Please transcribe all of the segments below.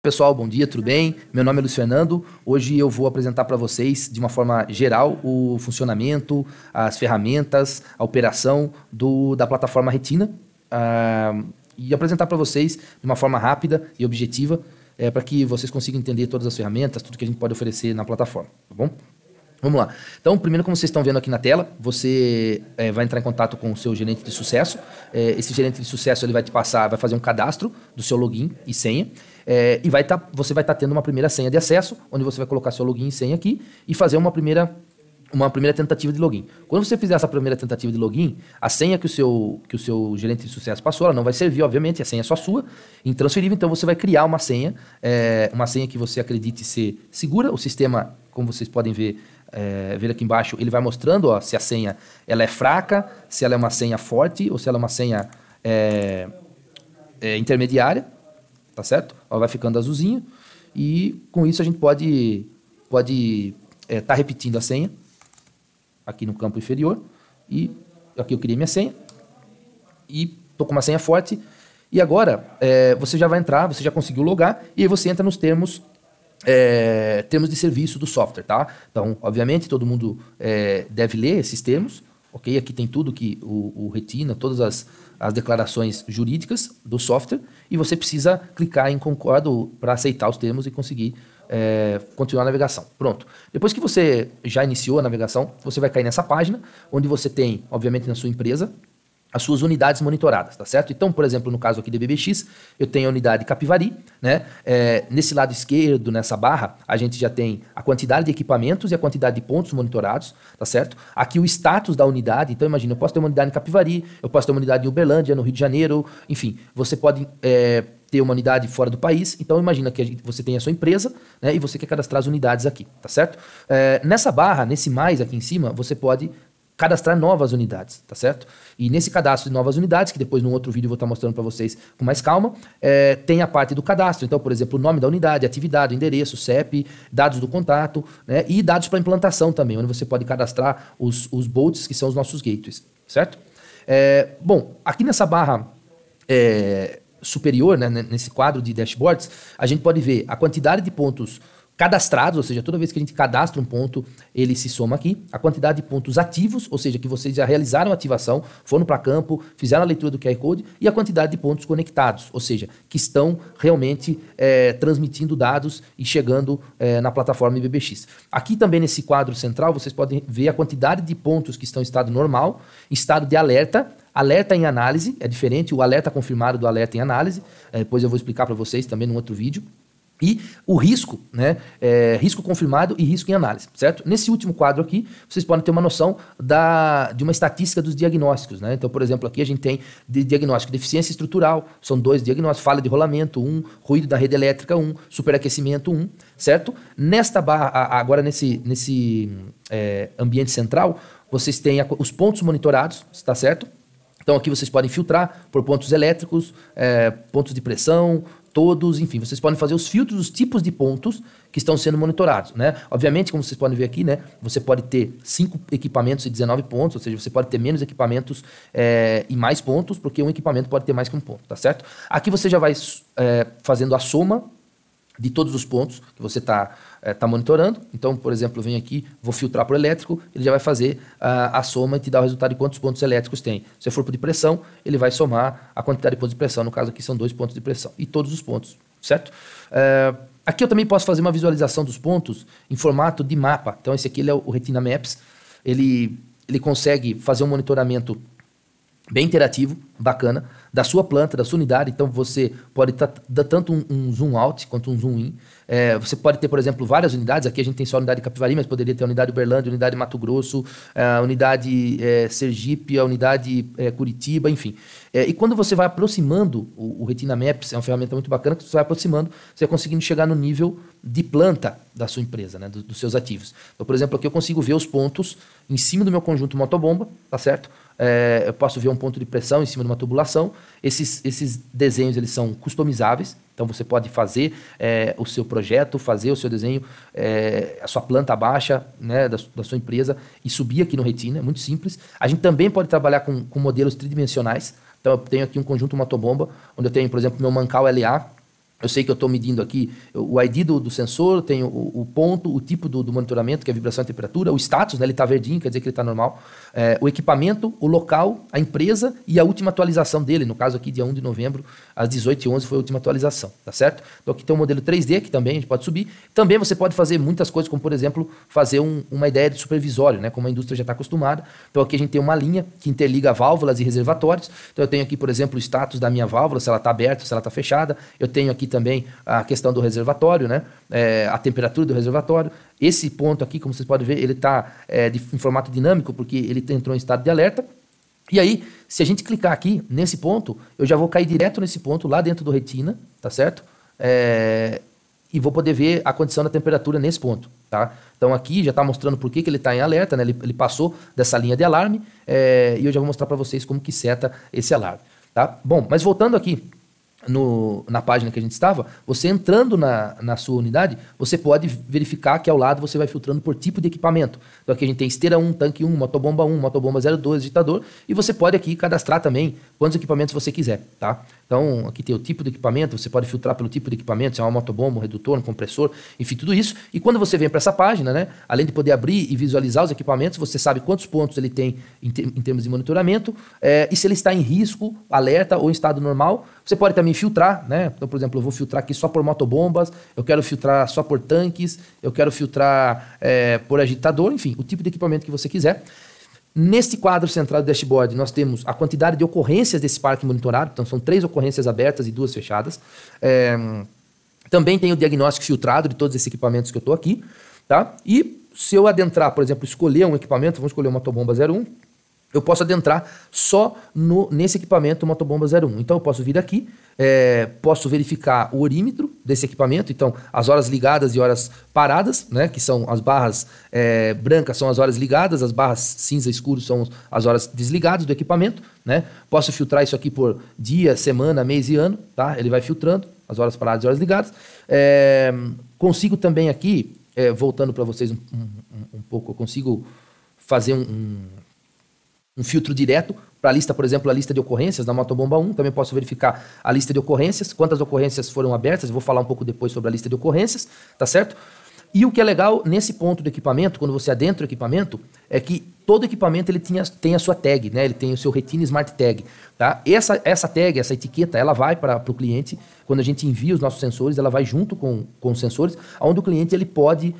Pessoal, bom dia, tudo bem? Meu nome é Luiz Fernando. Hoje eu vou apresentar para vocês, de uma forma geral, o funcionamento, as ferramentas, a operação da plataforma Retina e apresentar para vocês de uma forma rápida e objetiva para que vocês consigam entender todas as ferramentas, tudo que a gente pode oferecer na plataforma, tá bom? Vamos lá. Então, primeiro, como vocês estão vendo aqui na tela, você vai entrar em contato com o seu gerente de sucesso. Esse gerente de sucesso ele vai te passar, vai fazer um cadastro do seu login e senha. E você vai estar tendo uma primeira senha de acesso, onde você vai colocar seu login e senha aqui e fazer uma primeira tentativa de login. Quando você fizer essa primeira tentativa de login, a senha que o seu gerente de sucesso passou, ela não vai servir, obviamente, a senha é só sua, intransferível, então você vai criar uma senha que você acredite ser segura. O sistema, como vocês podem ver aqui embaixo, ele vai mostrando se a senha ela é fraca, se ela é uma senha forte ou se ela é uma senha intermediária, tá certo? Ela vai ficando azulzinho e com isso a gente pode estar repetindo a senha aqui no campo inferior e aqui eu criei minha senha e estou com uma senha forte e agora você já vai entrar, você já conseguiu logar e aí você entra nos termos de serviço do software, tá? Então, obviamente, todo mundo deve ler esses termos, ok? Aqui tem tudo que o Retina, todas as declarações jurídicas do software e você precisa clicar em concordo para aceitar os termos e conseguir continuar a navegação. Pronto. Depois que você já iniciou a navegação, você vai cair nessa página, onde você tem, obviamente, na sua empresa, as suas unidades monitoradas, tá certo? Então, por exemplo, no caso aqui de BBX, eu tenho a unidade Capivari, né? Nesse lado esquerdo, nessa barra, a gente já tem a quantidade de equipamentos e a quantidade de pontos monitorados, tá certo? Aqui o status da unidade, então imagina, eu posso ter uma unidade em Capivari, eu posso ter uma unidade em Uberlândia, no Rio de Janeiro, enfim, você pode ter uma unidade fora do país, então imagina que você tem a sua empresa, né? E você quer cadastrar as unidades aqui, tá certo? Nessa barra, nesse mais aqui em cima, você pode cadastrar novas unidades, tá certo? E nesse cadastro de novas unidades, que depois num outro vídeo eu vou estar mostrando para vocês com mais calma, tem a parte do cadastro. Então, por exemplo, o nome da unidade, atividade, o endereço, CEP, dados do contato, né? E dados para implantação também, onde você pode cadastrar os bolts, que são os nossos gateways, certo? Bom, aqui nessa barra superior, né, nesse quadro de dashboards, a gente pode ver a quantidade de pontos cadastrados, ou seja, toda vez que a gente cadastra um ponto, ele se soma aqui. A quantidade de pontos ativos, ou seja, que vocês já realizaram a ativação, foram para campo, fizeram a leitura do QR Code, e a quantidade de pontos conectados, ou seja, que estão realmente transmitindo dados e chegando na plataforma IBBX. Aqui também nesse quadro central, vocês podem ver a quantidade de pontos que estão em estado normal, em estado de alerta, alerta em análise, é diferente, o alerta confirmado do alerta em análise, depois eu vou explicar para vocês também num outro vídeo. E o risco, né? Risco confirmado e risco em análise, certo? Nesse último quadro aqui, vocês podem ter uma noção de uma estatística dos diagnósticos, né? Então, por exemplo, aqui a gente tem diagnóstico de deficiência estrutural, são 2 diagnósticos, falha de rolamento, 1, ruído da rede elétrica, 1, superaquecimento, 1, certo? Nesta barra, agora nesse ambiente central, vocês têm os pontos monitorados, tá certo? Então aqui vocês podem filtrar por pontos elétricos, pontos de pressão, todos, enfim, vocês podem fazer os filtros dos tipos de pontos que estão sendo monitorados, né? Obviamente, como vocês podem ver aqui, né, você pode ter 5 equipamentos e 19 pontos, ou seja, você pode ter menos equipamentos e mais pontos, porque um equipamento pode ter mais que um ponto, tá certo? Aqui você já vai fazendo a soma de todos os pontos que você está monitorando. Então, por exemplo, eu venho aqui, vou filtrar por elétrico, ele já vai fazer a soma e te dar o resultado de quantos pontos elétricos tem. Se for por de pressão, ele vai somar a quantidade de pontos de pressão, no caso aqui são 2 pontos de pressão, e todos os pontos, certo? Aqui eu também posso fazer uma visualização dos pontos em formato de mapa. Então, esse aqui ele é o Retina Maps, ele consegue fazer um monitoramento bem interativo, bacana, da sua planta, da sua unidade. Então você pode dar tanto um zoom out quanto um zoom in. Você pode ter, por exemplo, várias unidades. Aqui a gente tem só a unidade Capivari, mas poderia ter a unidade Uberlândia, a unidade Mato Grosso, a unidade Sergipe, a unidade Curitiba, enfim. E quando você vai aproximando, o Retina Maps é uma ferramenta muito bacana, que você vai aproximando, você vai conseguindo chegar no nível de planta da sua empresa, né, dos seus ativos. Então, por exemplo, aqui eu consigo ver os pontos em cima do meu conjunto motobomba, tá certo? Eu posso ver um ponto de pressão em cima de uma tubulação. Esses desenhos eles são customizáveis, então você pode fazer o seu projeto, fazer o seu desenho, a sua planta baixa, né, da sua empresa e subir aqui no Retina, é muito simples. A gente também pode trabalhar com modelos tridimensionais. Então eu tenho aqui um conjunto motobomba, onde eu tenho, por exemplo, meu Mancal LA, Eu sei que eu estou medindo aqui o ID do sensor, tenho o ponto, o tipo do monitoramento, que é a vibração e a temperatura, o status, né, ele está verdinho, quer dizer que ele está normal, o equipamento, o local, a empresa e a última atualização dele, no caso aqui dia 1 de novembro, às 18h11 foi a última atualização, tá certo? Então aqui tem um modelo 3D, que também a gente pode subir. Também você pode fazer muitas coisas, como por exemplo, fazer uma ideia de supervisório, né, como a indústria já está acostumada. Então aqui a gente tem uma linha que interliga válvulas e reservatórios. Então eu tenho aqui, por exemplo, o status da minha válvula, se ela está aberta, se ela está fechada. Eu tenho aqui também a questão do reservatório, né? A temperatura do reservatório. Esse ponto aqui, como vocês podem ver, ele está em formato dinâmico, porque ele entrou em estado de alerta. E aí, se a gente clicar aqui nesse ponto, eu já vou cair direto nesse ponto, lá dentro do retina, tá certo? E vou poder ver a condição da temperatura nesse ponto, tá? Então aqui já está mostrando por que ele está em alerta, né? Ele passou dessa linha de alarme, e eu já vou mostrar para vocês como que seta esse alarme, tá? Bom, mas voltando aqui na página que a gente estava, você entrando na sua unidade, você pode verificar que ao lado você vai filtrando por tipo de equipamento. Então aqui a gente tem esteira 1, tanque 1, motobomba 1, motobomba 02, agitador, e você pode aqui cadastrar também quantos equipamentos você quiser, tá? Então aqui tem o tipo de equipamento, você pode filtrar pelo tipo de equipamento, se é uma motobomba, um redutor, um compressor, enfim, tudo isso. E quando você vem para essa página, né, além de poder abrir e visualizar os equipamentos, você sabe quantos pontos ele tem em termos de monitoramento, e se ele está em risco, alerta ou em estado normal. Você pode também filtrar, né? Então, por exemplo, eu vou filtrar aqui só por motobombas, eu quero filtrar só por tanques, eu quero filtrar por agitador, enfim, o tipo de equipamento que você quiser. Neste quadro central do dashboard, nós temos a quantidade de ocorrências desse parque monitorado, então são 3 ocorrências abertas e 2 fechadas. Também tem o diagnóstico filtrado de todos esses equipamentos que eu estou aqui, tá? E se eu adentrar, por exemplo, escolher um equipamento, vamos escolher uma motobomba 01, eu posso adentrar só nesse equipamento motobomba 01. Então eu posso vir aqui, posso verificar o orímetro desse equipamento, então as horas ligadas e horas paradas, né, que são as barras brancas são as horas ligadas, as barras cinza escuro são as horas desligadas do equipamento, né? Posso filtrar isso aqui por dia, semana, mês e ano, tá? Ele vai filtrando as horas paradas e horas ligadas. Consigo também aqui, voltando para vocês um pouco, eu consigo fazer um filtro direto para a lista, por exemplo, a lista de ocorrências da motobomba 1. Também posso verificar a lista de ocorrências, quantas ocorrências foram abertas. Eu vou falar um pouco depois sobre a lista de ocorrências, tá certo? E o que é legal nesse ponto do equipamento, quando você adentra o equipamento, é que todo equipamento ele tem a sua tag, né? Ele tem o seu Retina Smart Tag, tá? Essa tag, essa etiqueta, ela vai para o cliente, quando a gente envia os nossos sensores, ela vai junto com os sensores, onde o cliente ele pode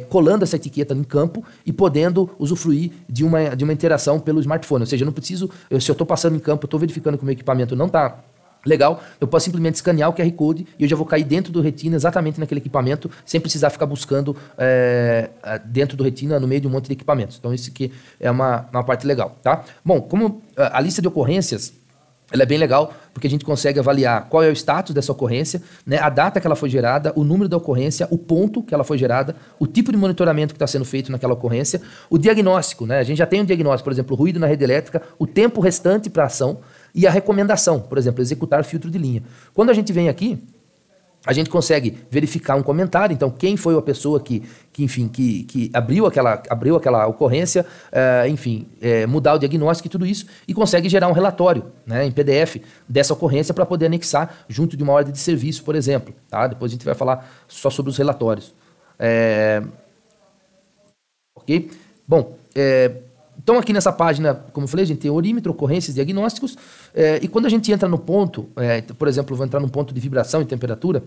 colando essa etiqueta em campo e podendo usufruir de uma interação pelo smartphone. Ou seja, eu não preciso, se eu estou passando em campo, eu estou verificando que o meu equipamento não está legal, eu posso simplesmente escanear o QR Code e eu já vou cair dentro do Retina, exatamente naquele equipamento, sem precisar ficar buscando dentro do Retina, no meio de um monte de equipamentos. Então isso aqui é uma parte legal, tá? Bom, como a lista de ocorrências, ela é bem legal, porque a gente consegue avaliar qual é o status dessa ocorrência, né, a data que ela foi gerada, o número da ocorrência, o ponto que ela foi gerada, o tipo de monitoramento que está sendo feito naquela ocorrência, o diagnóstico, né? A gente já tem um diagnóstico, por exemplo, ruído na rede elétrica, o tempo restante para a ação, e a recomendação, por exemplo, executar filtro de linha. Quando a gente vem aqui, a gente consegue verificar um comentário, então quem foi a pessoa que abriu aquela ocorrência, mudar o diagnóstico e tudo isso, e consegue gerar um relatório, né, em PDF dessa ocorrência para poder anexar junto de uma ordem de serviço, por exemplo. Tá? Depois a gente vai falar só sobre os relatórios. Ok? Bom, então aqui nessa página, como eu falei, a gente tem orímetro, ocorrências, diagnósticos, e quando a gente entra no ponto, por exemplo, eu vou entrar num ponto de vibração e temperatura,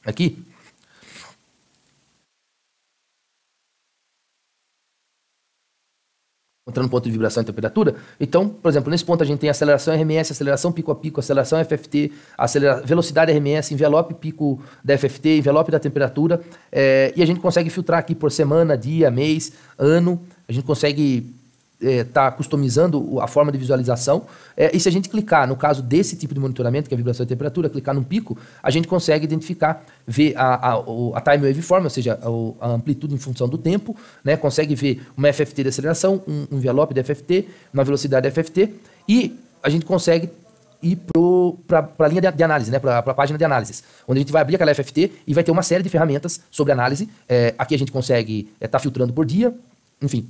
aqui, entrando no ponto de vibração e temperatura, então, por exemplo, nesse ponto a gente tem aceleração RMS, aceleração pico a pico, aceleração FFT, velocidade RMS, envelope pico da FFT, envelope da temperatura, e a gente consegue filtrar aqui por semana, dia, mês, ano, a gente consegue tá customizando a forma de visualização, e se a gente clicar, no caso desse tipo de monitoramento, que é a vibração e temperatura, clicar num pico, a gente consegue identificar, ver a time waveform, ou seja, a amplitude em função do tempo, né? Consegue ver uma FFT de aceleração, um envelope de FFT, uma velocidade de FFT, e a gente consegue ir para a linha de análise, né? Para a página de análise, onde a gente vai abrir aquela FFT e vai ter uma série de ferramentas sobre análise. Aqui a gente consegue estar filtrando por dia, enfim,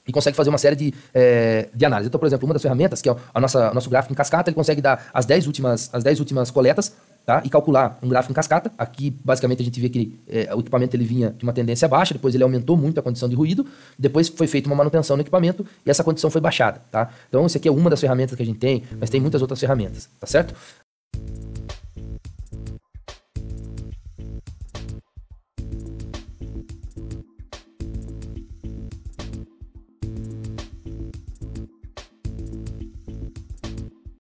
e consegue fazer uma série de análise. Então, por exemplo, uma das ferramentas, que é o nosso gráfico em cascata, ele consegue dar as 10 últimas coletas, tá? E calcular um gráfico em cascata. Aqui, basicamente, a gente vê que o equipamento ele vinha de uma tendência baixa, depois ele aumentou muito a condição de ruído, depois foi feita uma manutenção no equipamento e essa condição foi baixada, tá? Então, isso aqui é uma das ferramentas que a gente tem, mas tem muitas outras ferramentas, tá certo?